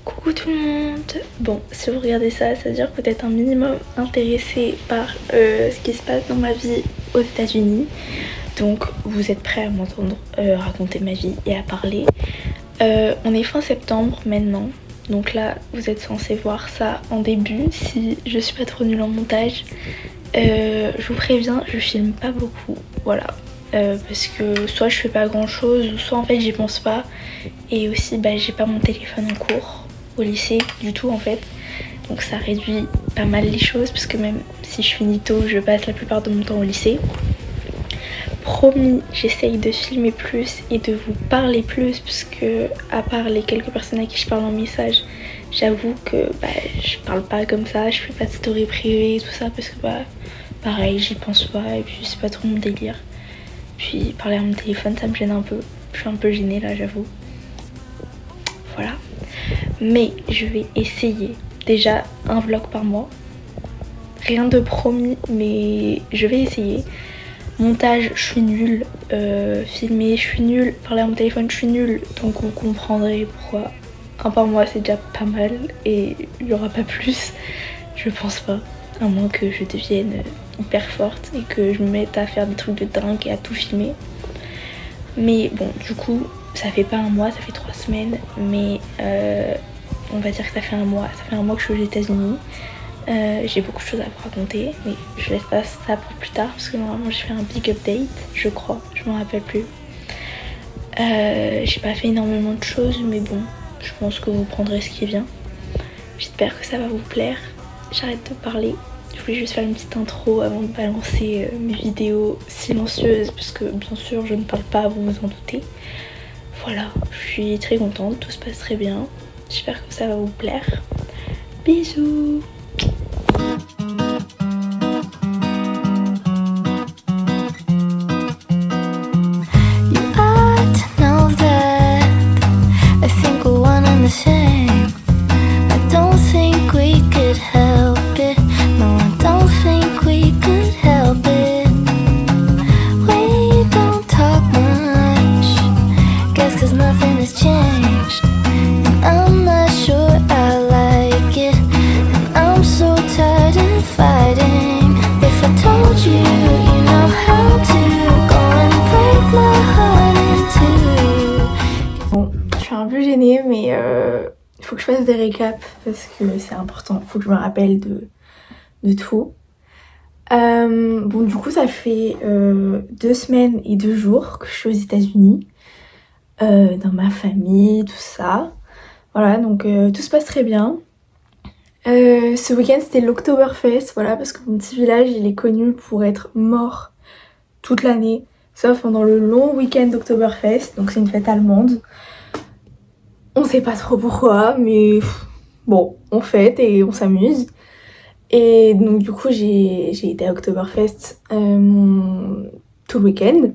Coucou tout le monde. Bon, si vous regardez ça, ça veut dire que vous êtes un minimum intéressé par ce qui se passe dans ma vie aux États-Unis. Donc vous êtes prêts à m'entendre raconter ma vie et à parler. On est fin septembre maintenant. Donc là, vous êtes censé voir ça en début si je suis pas trop nulle en montage. Je vous préviens, je filme pas beaucoup, voilà. Parce que soit je fais pas grand chose, ou soit en fait j'y pense pas. Et aussi j'ai pas mon téléphone en cours au lycée du tout en fait. Donc ça réduit pas mal les choses parce que même si je finis tôt, je passe la plupart de mon temps au lycée. Promis, j'essaye de filmer plus et de vous parler plus parce que à part les quelques personnes à qui je parle en message, j'avoue que je parle pas comme ça, je fais pas de story privée et tout ça parce que pareil j'y pense pas et puis c'est pas trop mon délire. Puis parler à mon téléphone ça me gêne un peu, je suis un peu gênée là j'avoue. Voilà. Mais je vais essayer déjà un vlog par mois. Rien de promis mais je vais essayer. Montage, je suis nulle. Filmer, je suis nulle. Parler à mon téléphone, je suis nulle. Donc vous comprendrez pourquoi un par mois c'est déjà pas mal et il n'y aura pas plus. Je pense pas. À moins que je devienne hyper forte et que je me mette à faire des trucs de dingue et à tout filmer. Mais bon, du coup, ça fait pas un mois, ça fait 3 semaines. Mais on va dire que ça fait un mois. Ça fait un mois que je suis aux États-Unis. J'ai beaucoup de choses à vous raconter, mais je laisse pas ça pour plus tard parce que normalement j'ai fait un big update, je crois, je m'en rappelle plus. J'ai pas fait énormément de choses, mais bon, je pense que vous prendrez ce qui vient. J'espère que ça va vous plaire. J'arrête de parler. Je voulais juste faire une petite intro avant de balancer mes vidéos silencieuses parce que bien sûr je ne parle pas, vous vous en doutez. Voilà, je suis très contente, tout se passe très bien. J'espère que ça va vous plaire. Bisous. Bon, je suis un peu gênée, mais il faut que je fasse des récaps parce que c'est important, il faut que je me rappelle de tout. Bon, du coup, ça fait 2 semaines et 2 jours que je suis aux États-Unis, dans ma famille, tout ça. Voilà, donc tout se passe très bien. Ce week-end, c'était l'Oktoberfest, voilà, parce que mon petit village, il est connu pour être mort toute l'année, sauf pendant le long week-end d'Oktoberfest, donc c'est une fête allemande. On sait pas trop pourquoi, mais bon, on fête et on s'amuse. Et donc du coup j'ai été à Oktoberfest tout le week-end.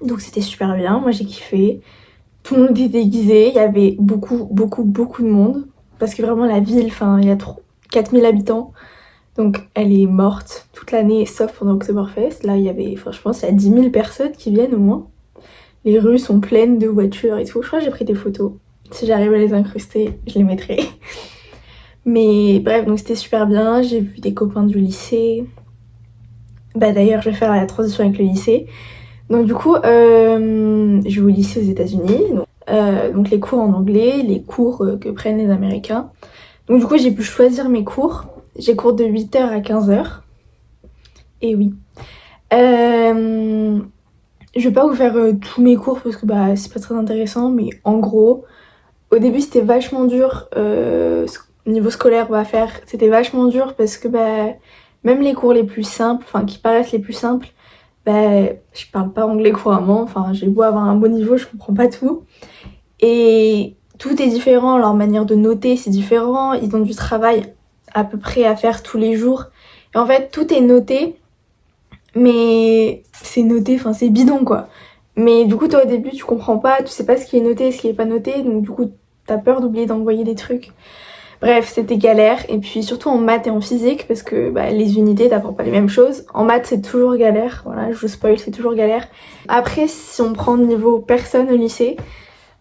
Donc c'était super bien, moi j'ai kiffé. Tout le monde était déguisé, il y avait beaucoup de monde. Parce que vraiment la ville, il y a 4000 habitants. Donc elle est morte toute l'année sauf pendant Oktoberfest. Là il y avait, je pense il y a 10 000 personnes qui viennent au moins. Les rues sont pleines de voitures et tout. Je crois que j'ai pris des photos. Si j'arrive à les incruster, je les mettrai. Mais bref, donc c'était super bien. J'ai vu des copains du lycée. D'ailleurs, je vais faire la transition avec le lycée. Donc du coup, je vais au lycée aux États-Unis. Donc les cours en anglais, les cours que prennent les Américains. Donc du coup, j'ai pu choisir mes cours. J'ai cours de 8h à 15h. Et oui. Je vais pas vous faire tous mes cours parce que c'est pas très intéressant. Mais en gros, au début c'était vachement dur. Niveau scolaire, c'était vachement dur parce que même les cours les plus simples, qui paraissent les plus simples, je parle pas anglais couramment, j'ai beau avoir un bon niveau, je comprends pas tout. Et tout est différent, leur manière de noter c'est différent, ils ont du travail à peu près à faire tous les jours. Et en fait tout est noté, mais c'est noté, c'est bidon quoi. Mais du coup toi au début tu comprends pas, tu sais pas ce qui est noté, ce qui est pas noté, donc du coup t'as peur d'oublier d'envoyer des trucs. Bref, c'était galère. Et puis surtout en maths et en physique, parce que les unités, t'apprends pas les mêmes choses. En maths, c'est toujours galère. Voilà, je vous spoil, c'est toujours galère. Après, si on prend niveau personne au lycée,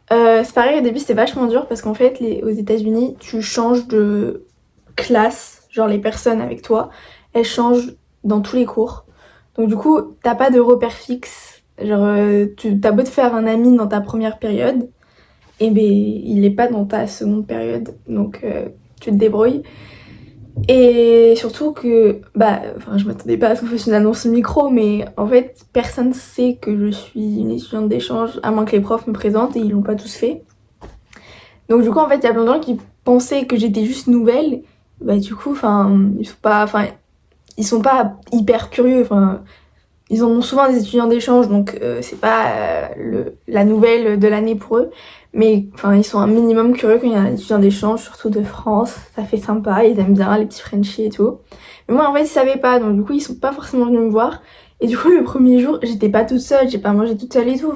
c'est pareil, au début c'était vachement dur parce qu'en fait, aux États-Unis, tu changes de classe, genre les personnes avec toi, elles changent dans tous les cours. Donc du coup, t'as pas de repère fixe. Genre, t'as beau te faire un ami dans ta première période, et ben il est pas dans ta seconde période. Donc tu te débrouilles. Et surtout que, je m'attendais pas à ce qu'on fasse une annonce micro, mais en fait, personne sait que je suis une étudiante d'échange, à moins que les profs me présentent, et ils l'ont pas tous fait. Donc du coup, en fait, il y a plein de gens qui pensaient que j'étais juste nouvelle. Du coup, ils sont pas hyper curieux, ils en ont souvent des étudiants d'échange, donc c'est pas la nouvelle de l'année pour eux. Mais ils sont un minimum curieux quand il y a un étudiant d'échange, surtout de France. Ça fait sympa, ils aiment bien les petits Frenchies et tout. Mais moi, en fait, ils savaient pas, donc du coup, ils sont pas forcément venus me voir. Et du coup, le premier jour, j'étais pas toute seule, j'ai pas mangé toute seule et tout.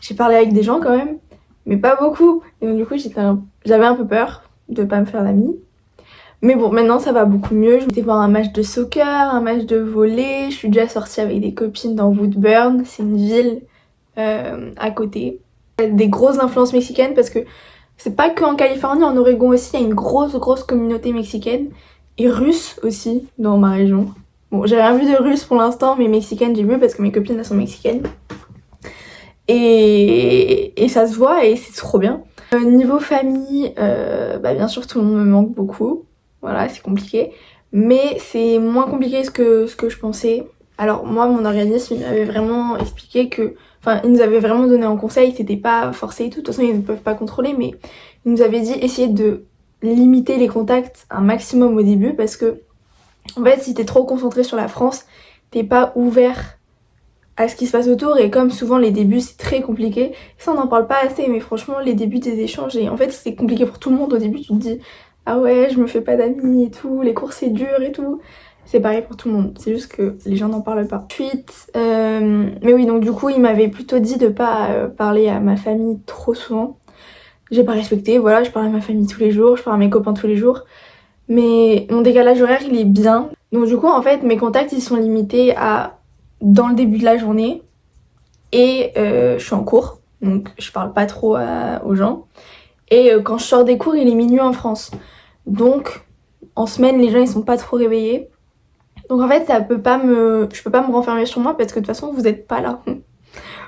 J'ai parlé avec des gens quand même, mais pas beaucoup. Et donc du coup, j'avais un peu peur de pas me faire d'amis. Mais bon, maintenant ça va beaucoup mieux. Je vais voir un match de soccer, un match de volley. Je suis déjà sortie avec des copines dans Woodburn, c'est une ville à côté. Il y a des grosses influences mexicaines parce que c'est pas qu'en Californie, en Oregon aussi, il y a une grosse communauté mexicaine. Et russe aussi dans ma région. Bon, j'ai rien vu de russe pour l'instant, mais mexicaine j'ai vu parce que mes copines elles sont mexicaines. Et ça se voit et c'est trop bien. Niveau famille, bien sûr tout le monde me manque beaucoup. Voilà, c'est compliqué. Mais c'est moins compliqué que ce que je pensais. Alors moi, mon organisme, il m'avait vraiment expliqué que... Enfin, il nous avait vraiment donné en conseil, c'était pas forcé et tout. De toute façon, ils ne peuvent pas contrôler, mais il nous avait dit essayer de limiter les contacts un maximum au début parce que, en fait, si t'es trop concentré sur la France, t'es pas ouvert à ce qui se passe autour. Et comme souvent, les débuts, c'est très compliqué. Ça, on n'en parle pas assez, mais franchement, les débuts des échanges, et en fait, c'est compliqué pour tout le monde. Au début, tu te dis ah ouais, je me fais pas d'amis et tout, les cours c'est dur et tout. C'est pareil pour tout le monde, c'est juste que les gens n'en parlent pas. Ensuite, mais oui, donc du coup, il m'avait plutôt dit de pas parler à ma famille trop souvent. J'ai pas respecté, voilà, je parle à ma famille tous les jours, je parle à mes copains tous les jours. Mais mon décalage horaire, il est bien. Donc du coup, en fait, mes contacts, ils sont limités à dans le début de la journée et je suis en cours, donc je parle pas trop aux gens. Et quand je sors des cours, il est minuit en France. Donc, en semaine, les gens ils sont pas trop réveillés. Donc en fait, je peux pas me renfermer sur moi parce que de toute façon, vous êtes pas là.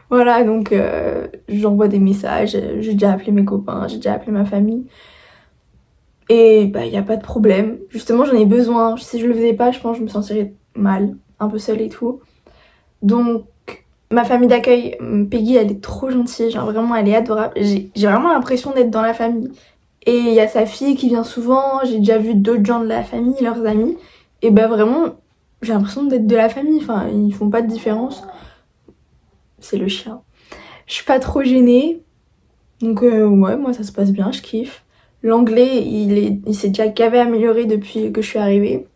Voilà, donc j'envoie des messages, j'ai déjà appelé mes copains, j'ai déjà appelé ma famille. Et y a pas de problème. Justement, j'en ai besoin. Si je le faisais pas, je pense que je me sentirais mal, un peu seule et tout. Donc, ma famille d'accueil, Peggy, elle est trop gentille, genre vraiment, elle est adorable. J'ai vraiment l'impression d'être dans la famille. Et il y a sa fille qui vient souvent, j'ai déjà vu d'autres gens de la famille, leurs amis. Et vraiment, j'ai l'impression d'être de la famille, ils font pas de différence. C'est le chien. Je suis pas trop gênée. Donc ouais, moi ça se passe bien, je kiffe. L'anglais, il s'est déjà gavé amélioré depuis que je suis arrivée.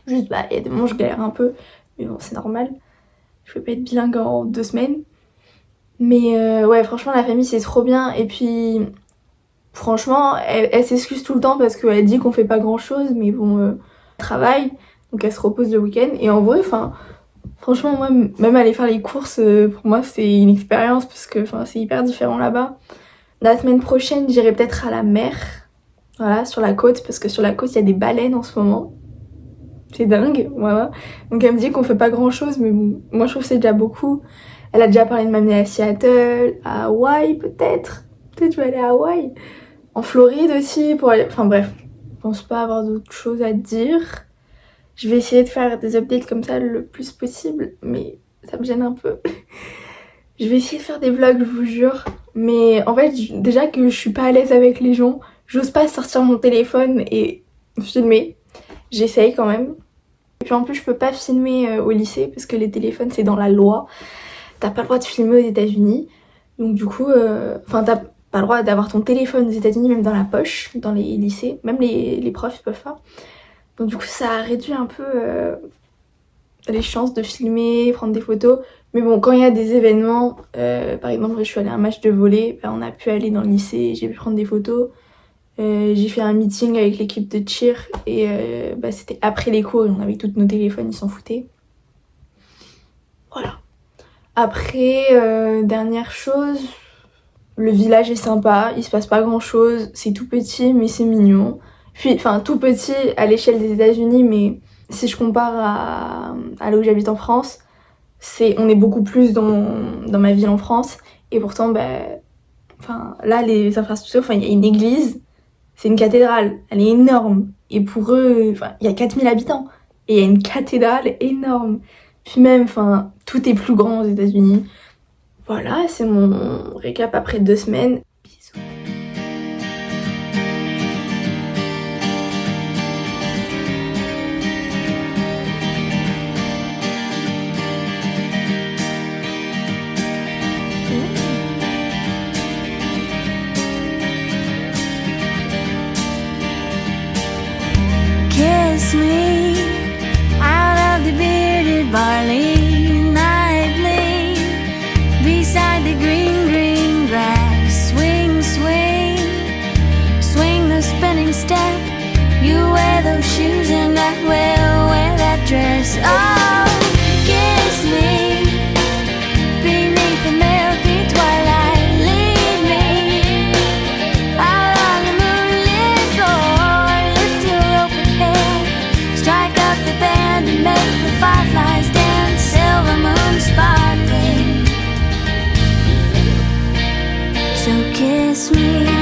Juste, il y a des moments où je galère un peu, mais bon, c'est normal. Je vais pas être bilingue en 2 semaines. Mais ouais, franchement, la famille, c'est trop bien. Et puis, franchement, elle s'excuse tout le temps parce qu'elle dit qu'on fait pas grand-chose, mais bon, elle travaille, donc elle se repose le week-end. Et en vrai, franchement, moi, même aller faire les courses, pour moi, c'est une expérience parce que c'est hyper différent là-bas. La semaine prochaine, j'irai peut-être à la mer, voilà, sur la côte, parce que sur la côte, il y a des baleines en ce moment. C'est dingue, voilà. Donc elle me dit qu'on fait pas grand-chose, mais bon, moi je trouve que c'est déjà beaucoup. Elle a déjà parlé de m'amener à Seattle, à Hawaï peut-être. Peut-être je vais aller à Hawaï. En Floride aussi, pour aller... Enfin bref, je pense pas avoir d'autres choses à dire. Je vais essayer de faire des updates comme ça le plus possible, mais ça me gêne un peu. Je vais essayer de faire des vlogs, je vous jure. Mais en fait, déjà que je suis pas à l'aise avec les gens, j'ose pas sortir mon téléphone et filmer. J'essaye quand même. Et puis en plus, je peux pas filmer au lycée parce que les téléphones, c'est dans la loi. T'as pas le droit de filmer aux États-Unis. Donc du coup, t'as pas le droit d'avoir ton téléphone aux États-Unis, même dans la poche, dans les lycées. Même les profs, ils peuvent pas. Donc du coup, ça a réduit un peu les chances de filmer, prendre des photos. Mais bon, quand il y a des événements, par exemple, je suis allée à un match de volley, on a pu aller dans le lycée, j'ai pu prendre des photos. J'ai fait un meeting avec l'équipe de cheer et c'était après les cours, on avait tous nos téléphones, ils s'en foutaient. Voilà. Après, dernière chose, le village est sympa, il se passe pas grand chose, c'est tout petit mais c'est mignon. Puis, enfin tout petit à l'échelle des États-Unis, mais si je compare à là où j'habite en France, on est beaucoup plus dans ma ville en France. Et pourtant, là les infrastructures, il y a une église, c'est une cathédrale, elle est énorme. Et pour eux, il y a 4000 habitants et il y a une cathédrale énorme. Puis même, tout est plus grand aux États-Unis. Voilà, c'est mon récap après 2 semaines. Bisous. Kiss me out of the bearded barley nightly, beside the green, green grass. Swing, swing, swing the spinning step. You wear those shoes and I will wear that dress. Oh, kiss me beneath the milky twilight. Lead me out on the moonlit floor. Lift your open head, strike up the band and make the fireflies dance. Silver moon sparkling. So kiss me.